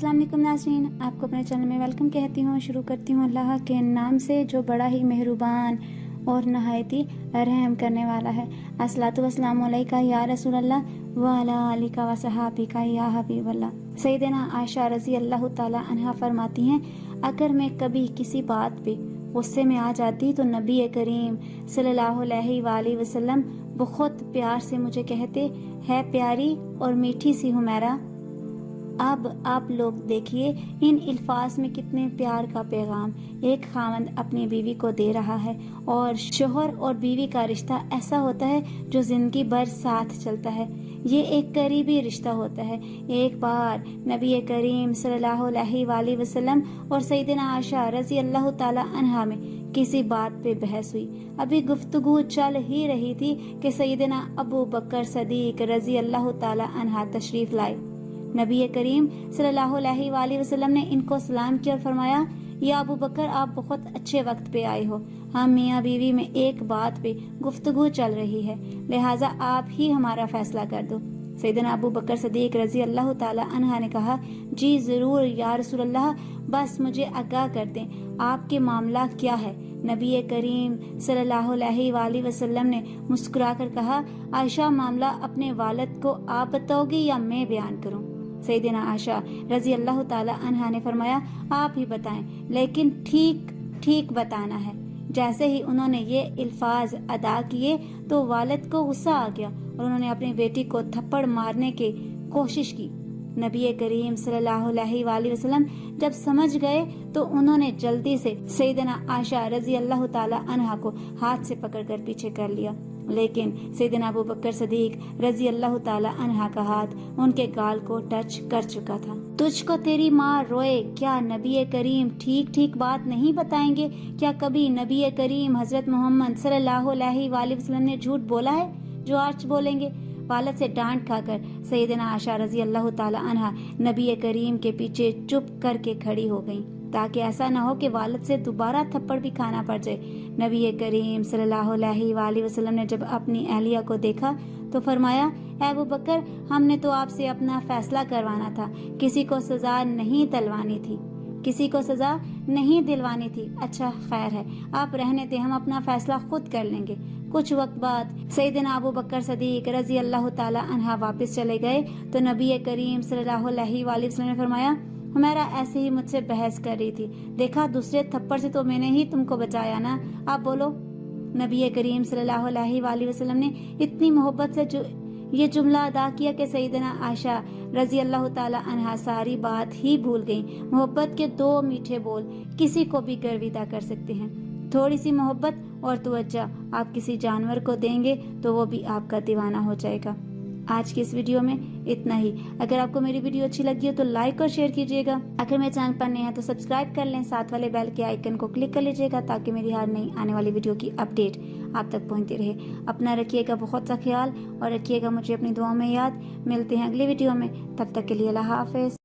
अस्सलाम वालेकुम नाज़रीन, आपको अपने चैनल में वेलकम कहती हूँ। शुरू करती हूँ अल्लाह के नाम से जो बड़ा ही मेहरबान और नहायती रहम करने वाला है। अस्सलातु वस्सलामु अलैका या रसूल अल्लाह व अला आलिका व सहाबिका या हबीब अल्लाह। सैयदना आयशा रज़ी अल्लाह ताला अन्हा फरमाती हैं, अगर मैं कभी किसी बात पे गुस्से में आ जाती तो नबी करीम सल्लल्लाहु अलैहि वसल्लम बहुत प्यार से मुझे कहते, है प्यारी और मीठी सी हुमैरा। अब आप लोग देखिए इन अल्फाज में कितने प्यार का पैगाम एक खावंद अपनी बीवी को दे रहा है। और शोहर और बीवी का रिश्ता ऐसा होता है जो जिंदगी भर साथ चलता है। ये एक करीबी रिश्ता होता है। एक बार नबी करीम सल्लल्लाहु अलैहि वसल्लम और सैयदना आयशा रज़ी अल्लाह ताला अन्हा में किसी बात पे बहस हुई। अभी गुफ्तगू चल ही रही थी कि सैयदना अबू बकर सदीक रज़ी अल्लाह ताला अन्हा तशरीफ लाए। नबी करीम सल्लल्लाहु अलैहि वसल्लम ने इनको सलाम किया और फरमाया, या अबू बकर आप बहुत अच्छे वक्त पे आए हो। हम मियाँ बीवी में एक बात पे गुफ्तगू चल रही है, लिहाजा आप ही हमारा फैसला कर दो। सैयदना अबू बकर सदीक रज़ी अल्लाह ताला अन्हा ने कहा, जी जरूर या रसूल अल्लाह, बस मुझे आगाह कर दें, आपके मामला क्या है। नबी करीम सल्लल्लाहु अलैहि वसल्लम ने मुस्कुराकर कहा, आयशा मामला अपने वालिद को आप बताओगी या मैं बयान करूं। सैयदना आयशा रज़ी अल्लाह ताला अन्हा ने फरमाया, आप ही बताएं, लेकिन ठीक ठीक बताना है। जैसे ही उन्होंने ये अल्फाज अदा किए तो वालिद को गुस्सा आ गया और उन्होंने अपनी बेटी को थप्पड़ मारने की कोशिश की। नबी करीम सल्लल्लाहु अलैहि वसल्लम जब समझ गए तो उन्होंने जल्दी से सैयदना आयशा रज़ी अल्लाह ताला अन्हा को हाथ से पकड़कर पीछे कर लिया, लेकिन सैयदना अबू बकर सदीक रज़ी अल्लाह ताला अन्हा का हाथ उनके गाल को टच कर चुका था। तुझको तेरी माँ रोए, क्या नबी करीम ठीक ठीक बात नहीं बताएंगे? क्या कभी नबी करीम हजरत मोहम्मद सल्लल्लाहु अलैहि वसल्लम ने झूठ बोला है जो आज बोलेंगे? वालिद से डांट खाकर सैयदना आयशा रज़ी अल्लाह ताला अन्हा नबी करीम के पीछे चुप करके खड़ी हो गईं, ताकि ऐसा न हो कि वालिद से दोबारा थप्पड़ भी खाना पड़ जाए। नबी करीम सल्लल्लाहु अलैहि वसल्लम ने जब अपनी अहलिया को देखा तो फरमाया, ऐ अबू बकर, हमने तो आपसे अपना फैसला करवाना था, किसी को सजा नहीं दिलवानी थी, किसी को सजा नहीं दिलवानी थी। अच्छा खैर है, आप रहने दें, हम अपना फैसला खुद कर लेंगे। कुछ वक्त बाद सैयदना अबू बकर सदीक रज़ी अल्लाह ताला अन्हा वापस चले गए तो नबी करीम सल्लल्लाहु अलैहि वसल्लम ने फरमाया, हुमैरा ऐसे ही मुझसे बहस कर रही थी, देखा दूसरे थप्पड़ से तो मैंने ही तुमको बचाया ना, आप बोलो। नबी करीम सल्लल्लाहु अलैहि वसल्लम ने इतनी मोहब्बत से जो ये जुमला अदा किया कि सैयदना आयशा रज़ी अल्लाह ताला अन्हा सारी बात ही भूल गई। मोहब्बत के दो मीठे बोल किसी को भी गर्विदा कर सकते हैं। थोड़ी सी मोहब्बत और तवज्जो आप किसी जानवर को देंगे तो वो भी आपका दीवाना हो जाएगा। आज की इस वीडियो में इतना ही। अगर आपको मेरी वीडियो अच्छी लगी हो तो लाइक और शेयर कीजिएगा। अगर मेरे चैनल पर नए हैं तो सब्सक्राइब कर लें, साथ वाले बेल के आइकन को क्लिक कर लीजिएगा ताकि मेरी हर नई आने वाली वीडियो की अपडेट आप तक पहुंचती रहे। अपना रखिएगा बहुत सा ख्याल और रखिएगा मुझे अपनी दुआओं में याद। मिलते हैं अगली वीडियो में, तब तक के लिए अल्लाह हाफिज।